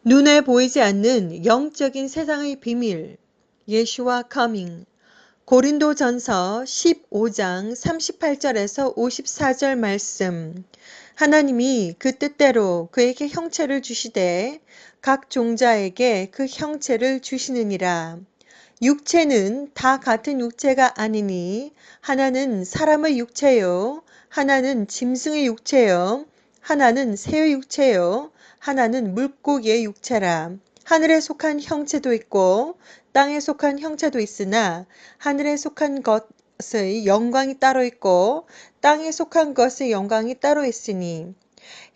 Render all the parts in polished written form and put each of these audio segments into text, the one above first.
눈에 보이지 않는 영적인 세상의 비밀. 예슈와 커밍. 고린도전서 15장 38절에서 54절 말씀. 하나님이 그 뜻대로 그에게 형체를 주시되 각 종자에게 그 형체를 주시느니라. 육체는 다 같은 육체가 아니니 하나는 사람의 육체요, 하나는 짐승의 육체요, 하나는 새의 육체요, 하나는 물고기의 육체라. 하늘에 속한 형체도 있고 땅에 속한 형체도 있으나 하늘에 속한 것의 영광이 따로 있고 땅에 속한 것의 영광이 따로 있으니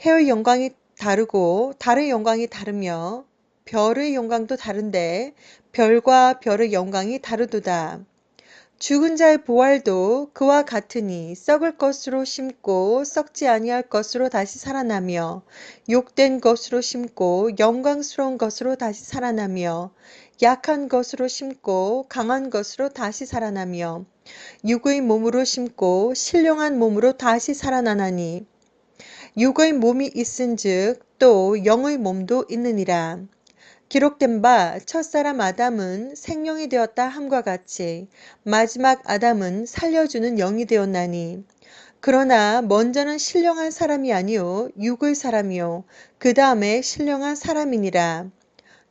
해의 영광이 다르고 달의 영광이 다르며 별의 영광도 다른데 별과 별의 영광이 다르도다. 죽은 자의 부활도 그와 같으니 썩을 것으로 심고 썩지 아니할 것으로 다시 살아나며 욕된 것으로 심고 영광스러운 것으로 다시 살아나며 약한 것으로 심고 강한 것으로 다시 살아나며 육의 몸으로 심고 신령한 몸으로 다시 살아나나니 육의 몸이 있은즉 또 영의 몸도 있느니라. 기록된 바 첫사람 아담은 생명이 되었다 함과 같이 마지막 아담은 살려주는 영이 되었나니 그러나 먼저는 신령한 사람이 아니요 육의 사람이요 그 다음에 신령한 사람이니라.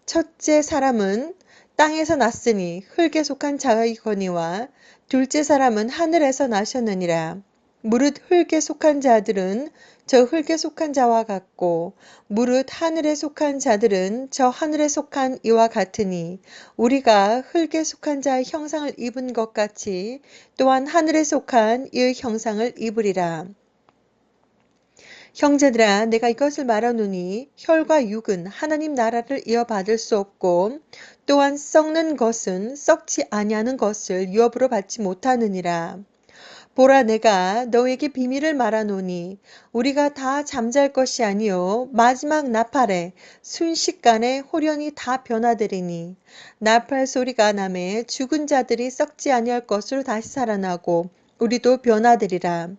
첫째 사람은 땅에서 났으니 흙에 속한 자이거니와 둘째 사람은 하늘에서 나셨느니라. 무릇 흙에 속한 자들은 저 흙에 속한 자와 같고 무릇 하늘에 속한 자들은 저 하늘에 속한 이와 같으니 우리가 흙에 속한 자의 형상을 입은 것 같이 또한 하늘에 속한 이의 형상을 입으리라. 형제들아 내가 이것을 말하노니 혈과 육은 하나님 나라를 이어받을 수 없고 또한 썩는 것은 썩지 아니하는 것을 유업으로 받지 못하느니라. 보라 내가 너에게 비밀을 말하노니 우리가 다 잠잘 것이 아니요 마지막 나팔에 순식간에 홀연히 다 변화되리니 나팔 소리가 나매 죽은 자들이 썩지 아니할 것으로 다시 살아나고 우리도 변화되리라.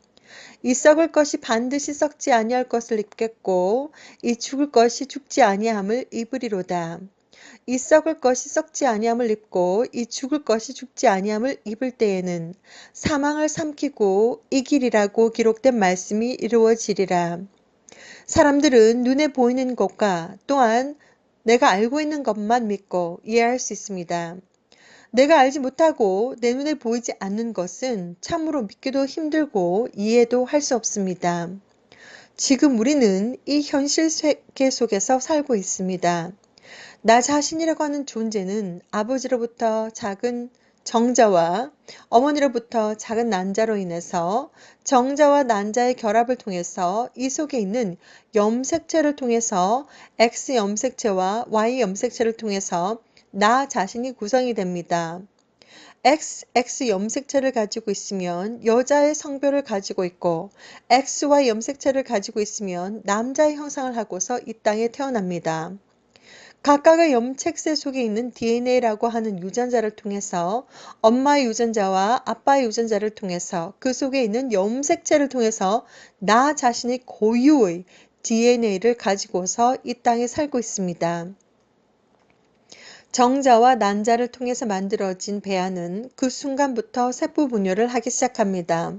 이 썩을 것이 반드시 썩지 아니할 것을 입겠고 이 죽을 것이 죽지 아니함을 입으리로다. 이 썩을 것이 썩지 아니함을 입고 이 죽을 것이 죽지 아니함을 입을 때에는 사망을 삼키고 이기리라고 기록된 말씀이 이루어지리라. 사람들은 눈에 보이는 것과 또한 내가 알고 있는 것만 믿고 이해할 수 있습니다. 내가 알지 못하고 내 눈에 보이지 않는 것은 참으로 믿기도 힘들고 이해도 할 수 없습니다. 지금 우리는 이 현실 세계 속에서 살고 있습니다. 나 자신이라고 하는 존재는 아버지로부터 작은 정자와 어머니로부터 작은 난자로 인해서 정자와 난자의 결합을 통해서 이 속에 있는 염색체를 통해서 X 염색체와 Y 염색체를 통해서 나 자신이 구성이 됩니다. XX 염색체를 가지고 있으면 여자의 성별을 가지고 있고 XY 염색체를 가지고 있으면 남자의 형상을 하고서 이 땅에 태어납니다. 각각의 염색체 속에 있는 DNA라고 하는 유전자를 통해서 엄마의 유전자와 아빠의 유전자를 통해서 그 속에 있는 염색체를 통해서 나 자신의 고유의 DNA를 가지고서 이 땅에 살고 있습니다. 정자와 난자를 통해서 만들어진 배아는 그 순간부터 세포 분열을 하기 시작합니다.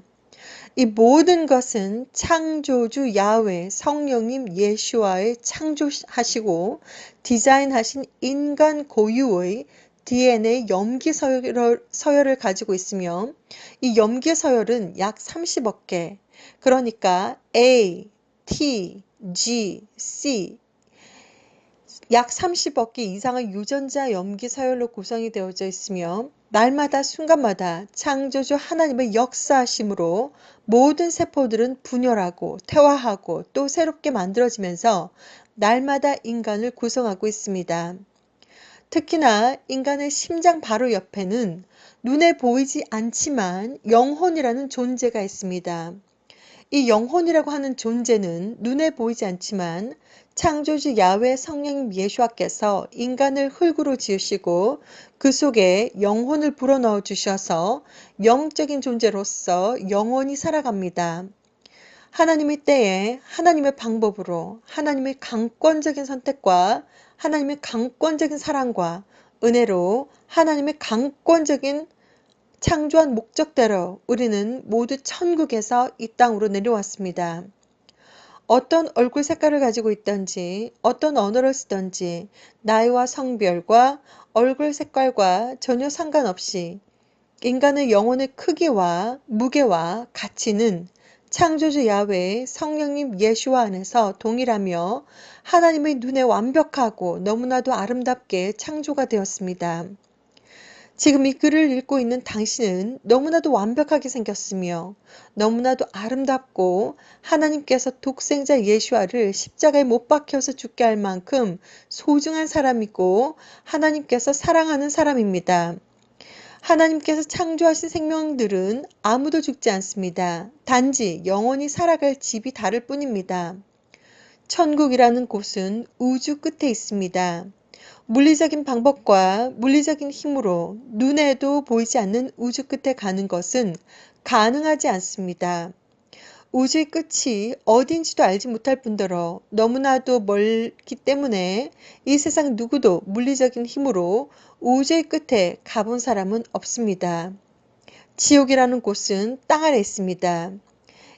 이 모든 것은 창조주 야훼 성령님 예수와의 창조하시고 디자인하신 인간 고유의 DNA 염기 서열을 가지고 있으며 이 염기 서열은 약 30억 개, 그러니까 A, T, G, C 약 30억 개 이상의 유전자 염기 서열로 구성이 되어져 있으며 날마다 순간마다 창조주 하나님의 역사하심으로 모든 세포들은 분열하고 퇴화하고 또 새롭게 만들어지면서 날마다 인간을 구성하고 있습니다. 특히나 인간의 심장 바로 옆에는 눈에 보이지 않지만 영혼이라는 존재가 있습니다. 이 영혼이라고 하는 존재는 눈에 보이지 않지만 창조주 야훼 성령 예수와께서 인간을 흙으로 지으시고 그 속에 영혼을 불어넣어 주셔서 영적인 존재로서 영원히 살아갑니다. 하나님의 때에 하나님의 방법으로 하나님의 강권적인 선택과 하나님의 강권적인 사랑과 은혜로 하나님의 강권적인 창조한 목적대로 우리는 모두 천국에서 이 땅으로 내려왔습니다. 어떤 얼굴 색깔을 가지고 있던지 어떤 언어를 쓰던지 나이와 성별과 얼굴 색깔과 전혀 상관없이 인간의 영혼의 크기와 무게와 가치는 창조주 야훼의 성령님 예수와 안에서 동일하며 하나님의 눈에 완벽하고 너무나도 아름답게 창조가 되었습니다. 지금 이 글을 읽고 있는 당신은 너무나도 완벽하게 생겼으며 너무나도 아름답고 하나님께서 독생자 예수와를 십자가에 못 박혀서 죽게 할 만큼 소중한 사람이고 하나님께서 사랑하는 사람입니다. 하나님께서 창조하신 생명들은 아무도 죽지 않습니다. 단지 영원히 살아갈 집이 다를 뿐입니다. 천국이라는 곳은 우주 끝에 있습니다. 물리적인 방법과 물리적인 힘으로 눈에도 보이지 않는 우주 끝에 가는 것은 가능하지 않습니다. 우주의 끝이 어딘지도 알지 못할 뿐더러 너무나도 멀기 때문에 이 세상 누구도 물리적인 힘으로 우주의 끝에 가본 사람은 없습니다. 지옥이라는 곳은 땅 아래 있습니다.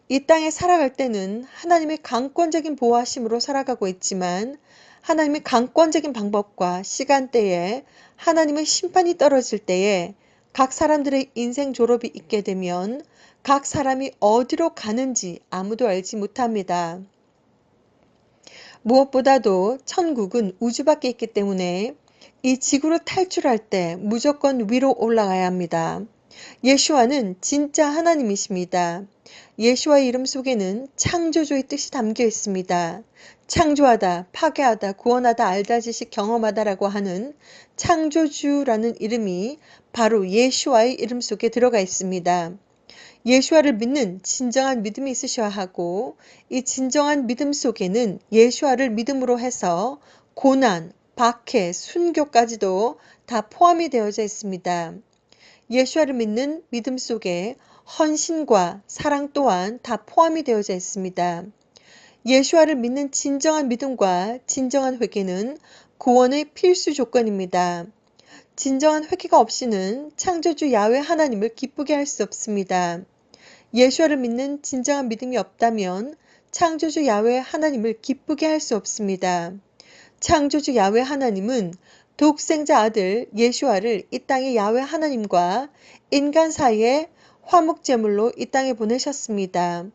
이 땅에 살아갈 때는 하나님의 강권적인 보호하심으로 살아가고 있지만 하나님의 강권적인 방법과 시간대에 하나님의 심판이 떨어질 때에 각 사람들의 인생 졸업이 있게 되면 각 사람이 어디로 가는지 아무도 알지 못합니다. 무엇보다도 천국은 우주 밖에 있기 때문에 이 지구를 탈출할 때 무조건 위로 올라가야 합니다. 예수와는 진짜 하나님이십니다. 예수와의 이름 속에는 창조주의 뜻이 담겨 있습니다. 창조하다, 파괴하다, 구원하다, 알다, 지식, 경험하다라고 하는 창조주라는 이름이 바로 예수와의 이름 속에 들어가 있습니다. 예수와를 믿는 진정한 믿음이 있으셔야 하고 이 진정한 믿음 속에는 예수와를 믿음으로 해서 고난, 박해, 순교까지도 다 포함이 되어져 있습니다. 예수와를 믿는 믿음 속에 헌신과 사랑 또한 다 포함이 되어져 있습니다. 예수와를 믿는 진정한 믿음과 진정한 회개는 구원의 필수 조건입니다. 진정한 회개가 없이는 창조주 야훼 하나님을 기쁘게 할 수 없습니다. 예수와를 믿는 진정한 믿음이 없다면 창조주 야훼 하나님을 기쁘게 할 수 없습니다. 창조주 야훼 하나님은 독생자 아들 예수와를 이 땅의 야훼 하나님과 인간 사이에 화목제물로 이 땅에 보내셨습니다.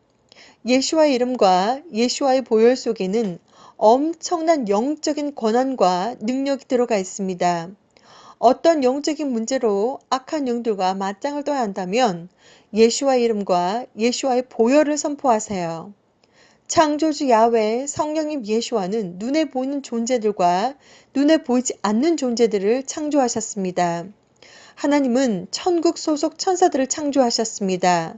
예수와의 이름과 예수와의 보혈 속에는 엄청난 영적인 권한과 능력이 들어가 있습니다. 어떤 영적인 문제로 악한 영들과 맞짱을 떠야 한다면 예수와의 이름과 예수와의 보혈을 선포하세요. 창조주 야훼 성령님 예수와는 눈에 보이는 존재들과 눈에 보이지 않는 존재들을 창조하셨습니다. 하나님은 천국 소속 천사들을 창조하셨습니다.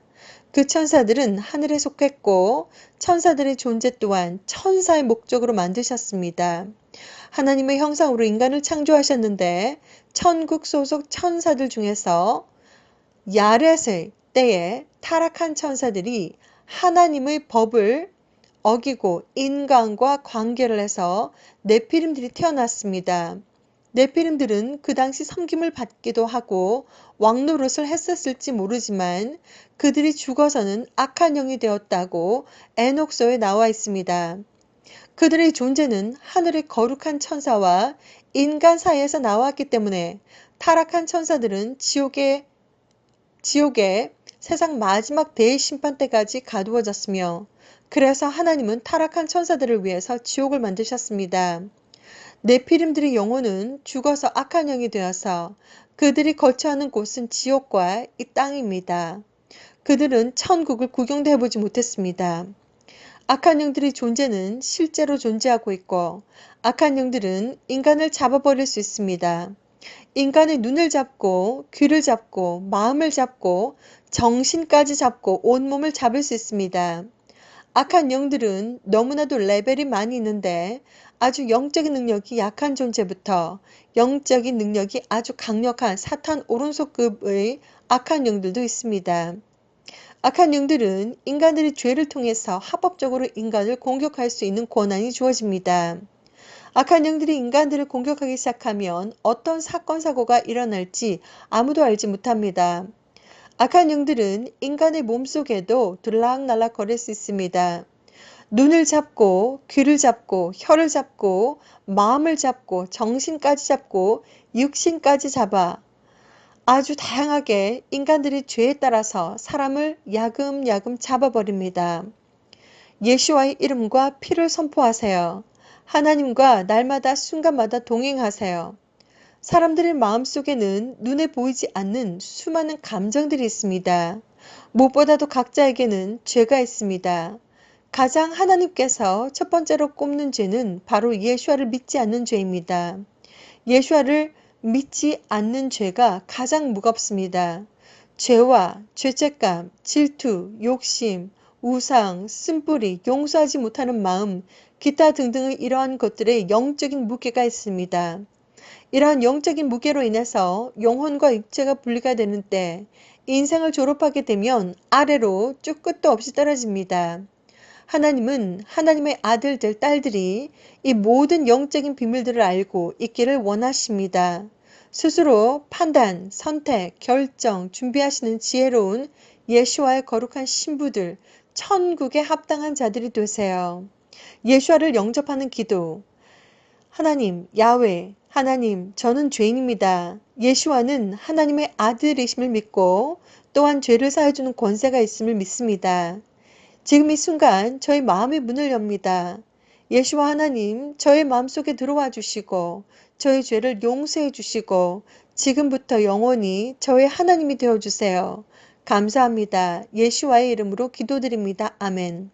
그 천사들은 하늘에 속했고 천사들의 존재 또한 천사의 목적으로 만드셨습니다. 하나님의 형상으로 인간을 창조하셨는데 천국 소속 천사들 중에서 야렛의 때에 타락한 천사들이 하나님의 법을 어기고 인간과 관계를 해서 네피림들이 태어났습니다. 네피림들은 그 당시 섬김을 받기도 하고 왕노릇을 했었을지 모르지만 그들이 죽어서는 악한 영이 되었다고 에녹서에 나와 있습니다. 그들의 존재는 하늘의 거룩한 천사와 인간 사이에서 나왔기 때문에 타락한 천사들은 지옥에 세상 마지막 대심판 때까지 가두어졌으며 그래서 하나님은 타락한 천사들을 위해서 지옥을 만드셨습니다. 네피림들의 영혼은 죽어서 악한 영이 되어서 그들이 거처하는 곳은 지옥과 이 땅입니다. 그들은 천국을 구경도 해보지 못했습니다. 악한 영들의 존재는 실제로 존재하고 있고 악한 영들은 인간을 잡아버릴 수 있습니다. 인간의 눈을 잡고 귀를 잡고 마음을 잡고 정신까지 잡고 온몸을 잡을 수 있습니다. 악한 영들은 너무나도 레벨이 많이 있는데 아주 영적인 능력이 약한 존재부터 영적인 능력이 아주 강력한 사탄 오른손급의 악한 영들도 있습니다. 악한 영들은 인간들이 죄를 통해서 합법적으로 인간을 공격할 수 있는 권한이 주어집니다. 악한 영들이 인간들을 공격하기 시작하면 어떤 사건, 사고가 일어날지 아무도 알지 못합니다. 악한 영들은 인간의 몸속에도 들락날락 거릴 수 있습니다. 눈을 잡고 귀를 잡고 혀를 잡고 마음을 잡고 정신까지 잡고 육신까지 잡아 아주 다양하게 인간들이 죄에 따라서 사람을 야금야금 잡아버립니다. 예수와의 이름과 피를 선포하세요. 하나님과 날마다 순간마다 동행하세요. 사람들의 마음속에는 눈에 보이지 않는 수많은 감정들이 있습니다. 무엇보다도 각자에게는 죄가 있습니다. 가장 하나님께서 첫 번째로 꼽는 죄는 바로 예수와를 믿지 않는 죄입니다. 예수와를 믿지 않는 죄가 가장 무겁습니다. 죄와 죄책감, 질투, 욕심, 우상, 쓴뿌리, 용서하지 못하는 마음, 기타 등등의 이러한 것들의 영적인 무게가 있습니다. 이러한 영적인 무게로 인해서 영혼과 육체가 분리가 되는 때 인생을 졸업하게 되면 아래로 쭉 끝도 없이 떨어집니다. 하나님은 하나님의 아들들, 딸들이 이 모든 영적인 비밀들을 알고 있기를 원하십니다. 스스로 판단, 선택, 결정, 준비하시는 지혜로운 예수와의 거룩한 신부들, 천국에 합당한 자들이 되세요. 예수와를 영접하는 기도. 하나님, 야훼, 하나님, 저는 죄인입니다. 예수와는 하나님의 아들이심을 믿고 또한 죄를 사해주는 권세가 있음을 믿습니다. 지금 이 순간 저희 마음의 문을 엽니다. 예수와 하나님, 저의 마음속에 들어와 주시고 저의 죄를 용서해 주시고 지금부터 영원히 저의 하나님이 되어 주세요. 감사합니다. 예수와의 이름으로 기도드립니다. 아멘.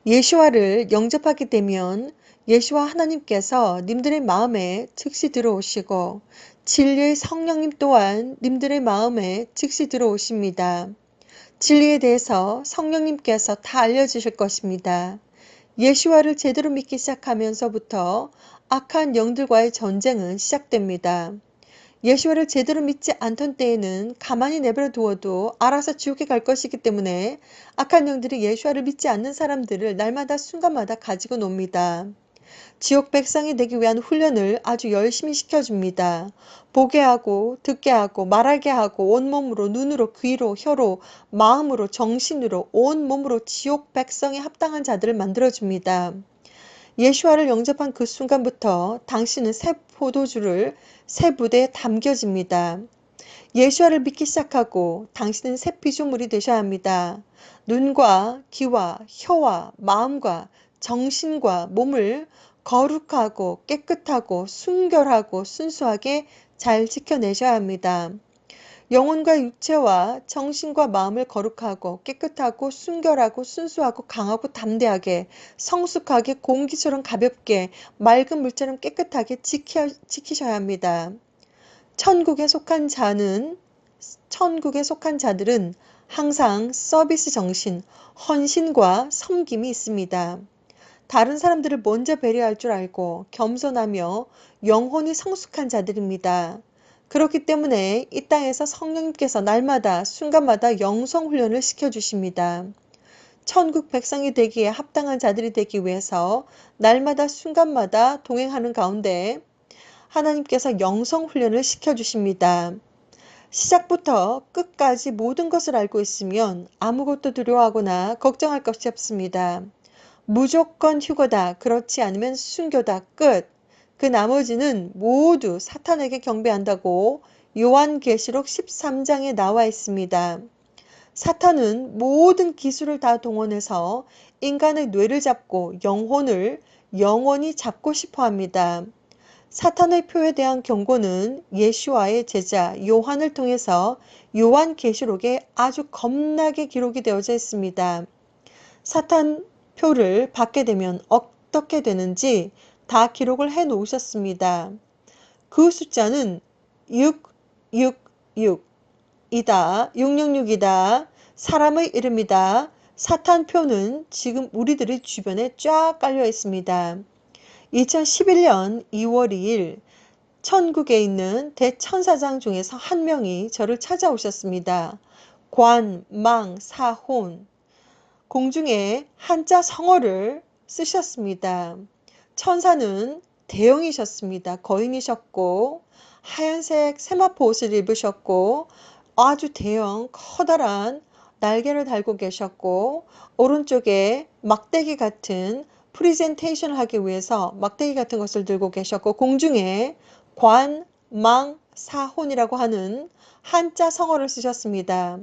예수와를 영접하게 되면 예수와 하나님께서 님들의 마음에 즉시 들어오시고 진리의 성령님 또한 님들의 마음에 즉시 들어오십니다. 진리에 대해서 성령님께서 다 알려주실 것입니다. 예수와를 제대로 믿기 시작하면서부터 악한 영들과의 전쟁은 시작됩니다. 예수와를 제대로 믿지 않던 때에는 가만히 내버려 두어도 알아서 지옥에 갈 것이기 때문에 악한 영들이 예수와를 믿지 않는 사람들을 날마다 순간마다 가지고 놉니다. 지옥 백성이 되기 위한 훈련을 아주 열심히 시켜줍니다. 보게 하고 듣게 하고 말하게 하고 온몸으로 눈으로 귀로 혀로 마음으로 정신으로 온몸으로 지옥 백성에 합당한 자들을 만들어줍니다. 예수와를 영접한 그 순간부터 당신은 새 포도주를 새 부대에 담겨집니다. 예수와를 믿기 시작하고 당신은 새 피조물이 되셔야 합니다. 눈과 귀와 혀와 마음과 정신과 몸을 거룩하고 깨끗하고 순결하고 순수하게 잘 지켜내셔야 합니다. 영혼과 육체와 정신과 마음을 거룩하고 깨끗하고 순결하고 순수하고 강하고 담대하게 성숙하게 공기처럼 가볍게 맑은 물처럼 깨끗하게 지키셔야 합니다. 천국에 속한 자들은 항상 서비스 정신, 헌신과 섬김이 있습니다. 다른 사람들을 먼저 배려할 줄 알고 겸손하며 영혼이 성숙한 자들입니다. 그렇기 때문에 이 땅에서 성령님께서 날마다 순간마다 영성훈련을 시켜주십니다. 천국 백성이 되기에 합당한 자들이 되기 위해서 날마다 순간마다 동행하는 가운데 하나님께서 영성훈련을 시켜주십니다. 시작부터 끝까지 모든 것을 알고 있으면 아무것도 두려워하거나 걱정할 것이 없습니다. 무조건 휴거다. 그렇지 않으면 순교다. 끝. 그 나머지는 모두 사탄에게 경배한다고 요한계시록 13장에 나와 있습니다. 사탄은 모든 기술을 다 동원해서 인간의 뇌를 잡고 영혼을 영원히 잡고 싶어 합니다. 사탄의 표에 대한 경고는 예수와의 제자 요한을 통해서 요한계시록에 아주 겁나게 기록이 되어져 있습니다. 사탄 표를 받게 되면 어떻게 되는지 다 기록을 해 놓으셨습니다. 그 숫자는 666이다. 666이다. 사람의 이름이다. 사탄표는 지금 우리들의 주변에 쫙 깔려 있습니다. 2011년 2월 2일 천국에 있는 대천사장 중에서 한 명이 저를 찾아오셨습니다. 관, 망, 사혼. 공중에 한자 성어를 쓰셨습니다. 천사는 대형이셨습니다. 거인이셨고 하얀색 세마포 옷을 입으셨고 아주 대형 커다란 날개를 달고 계셨고 오른쪽에 막대기 같은 프리젠테이션을 하기 위해서 막대기 같은 것을 들고 계셨고 공중에 관, 망, 사혼이라고 하는 한자 성어를 쓰셨습니다.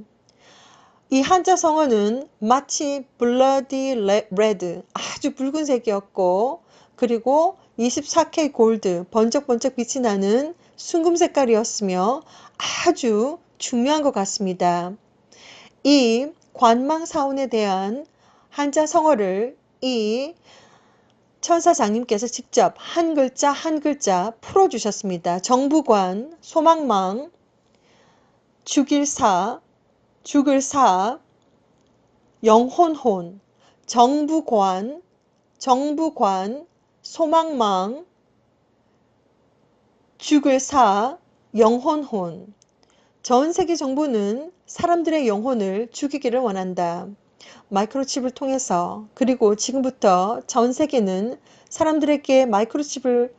이 한자 성어는 마치 bloody red, 아주 붉은색이었고 그리고 24K 골드, 번쩍번쩍 빛이 나는 순금 색깔이었으며 아주 중요한 것 같습니다. 이 관망사원에 대한 한자 성어를 이 천사장님께서 직접 한 글자 한 글자 풀어주셨습니다. 정부관, 소망망, 죽일사, 죽을 사, 영혼혼, 정부관, 소망망, 죽을 사, 영혼혼. 전 세계 정부는 사람들의 영혼을 죽이기를 원한다. 마이크로칩을 통해서 그리고 지금부터 전 세계는 사람들에게 마이크로칩을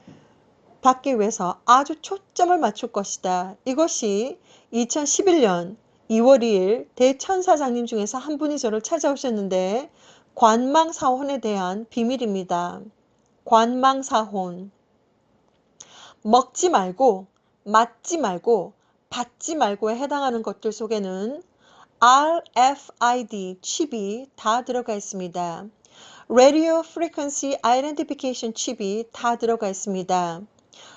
받기 위해서 아주 초점을 맞출 것이다. 이것이 2011년 2월 2일 대천사장님 중에서 한 분이 저를 찾아오셨는데 관망사혼에 대한 비밀입니다. 관망사혼. 먹지 말고, 맞지 말고, 받지 말고에 해당하는 것들 속에는 RFID 칩이 다 들어가 있습니다. Radio Frequency Identification 칩이 다 들어가 있습니다.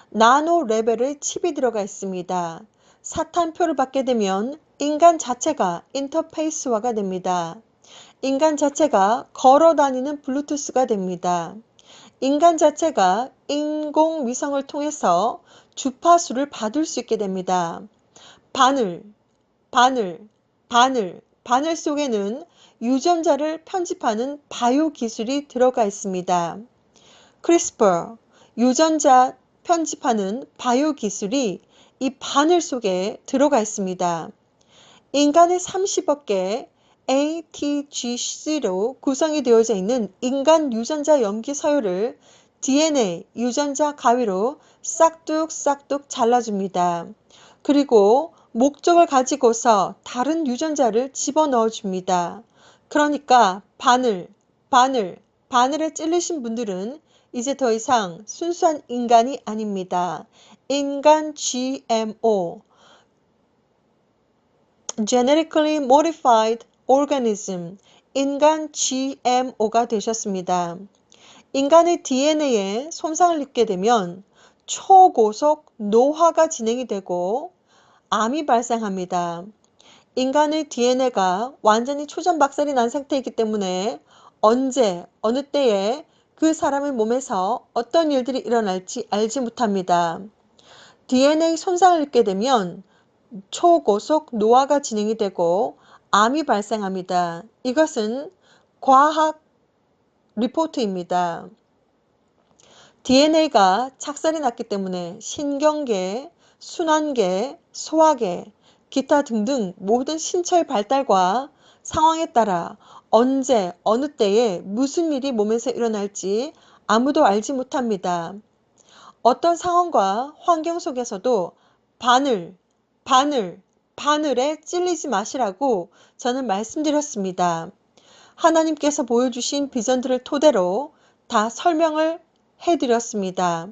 나노 레벨의 칩이 들어가 있습니다. 사탄표를 받게 되면 인간 자체가 인터페이스화가 됩니다. 인간 자체가 걸어다니는 블루투스가 됩니다. 인간 자체가 인공위성을 통해서 주파수를 받을 수 있게 됩니다. 바늘 속에는 유전자를 편집하는 바이오 기술이 들어가 있습니다. CRISPR, 유전자 편집하는 바이오 기술이 이 바늘 속에 들어가 있습니다. 인간의 30억 개의 ATGC로 구성이 되어져 있는 인간 유전자 염기 서열을 DNA 유전자 가위로 싹둑싹둑 잘라줍니다. 그리고 목적을 가지고서 다른 유전자를 집어넣어 줍니다. 그러니까 바늘에 찔리신 분들은 이제 더 이상 순수한 인간이 아닙니다. 인간 GMO, Genetically Modified Organism, 인간 GMO가 되셨습니다. 인간의 DNA에 손상을 입게 되면 초고속 노화가 진행이 되고 암이 발생합니다. 인간의 DNA가 완전히 초전박살이 난 상태이기 때문에 언제, 어느 때에 그 사람의 몸에서 어떤 일들이 일어날지 알지 못합니다. DNA 손상을 입게 되면 초고속 노화가 진행이 되고 암이 발생합니다. 이것은 과학 리포트입니다. DNA가 착살이 났기 때문에 신경계, 순환계, 소화계, 기타 등등 모든 신체의 발달과 상황에 따라 언제, 어느 때에 무슨 일이 몸에서 일어날지 아무도 알지 못합니다. 어떤 상황과 환경 속에서도 바늘에 찔리지 마시라고 저는 말씀드렸습니다. 하나님께서 보여주신 비전들을 토대로 다 설명을 해드렸습니다.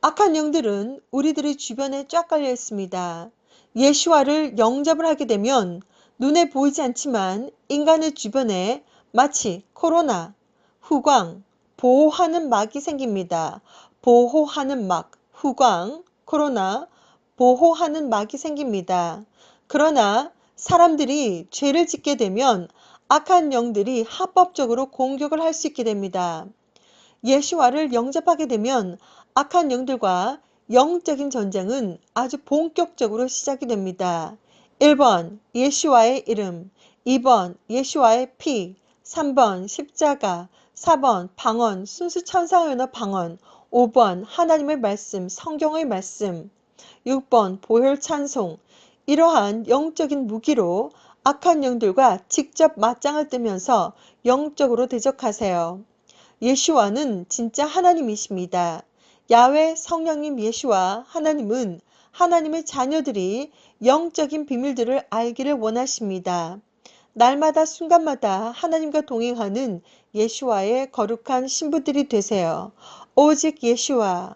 악한 영들은 우리들의 주변에 쫙 깔려 있습니다. 예수와를 영접을 하게 되면 눈에 보이지 않지만 인간의 주변에 마치 코로나, 후광, 보호하는 막이 생깁니다. 보호하는 막, 후광, 코로나, 보호하는 막이 생깁니다. 그러나 사람들이 죄를 짓게 되면 악한 영들이 합법적으로 공격을 할 수 있게 됩니다. 예수와를 영접하게 되면 악한 영들과 영적인 전쟁은 아주 본격적으로 시작이 됩니다. 1번 예수와의 이름, 2번 예수와의 피, 3번 십자가, 4번 방언, 순수 천상의 언어 방언, 5번 하나님의 말씀, 성경의 말씀, 6번 보혈 찬송. 이러한 영적인 무기로 악한 영들과 직접 맞짱을 뜨면서 영적으로 대적하세요. 예슈아는 진짜 하나님이십니다. 야훼 성령님 예슈아 하나님은 하나님의 자녀들이 영적인 비밀들을 알기를 원하십니다. 날마다 순간마다 하나님과 동행하는 예슈아의 거룩한 신부들이 되세요. 오직 예슈아,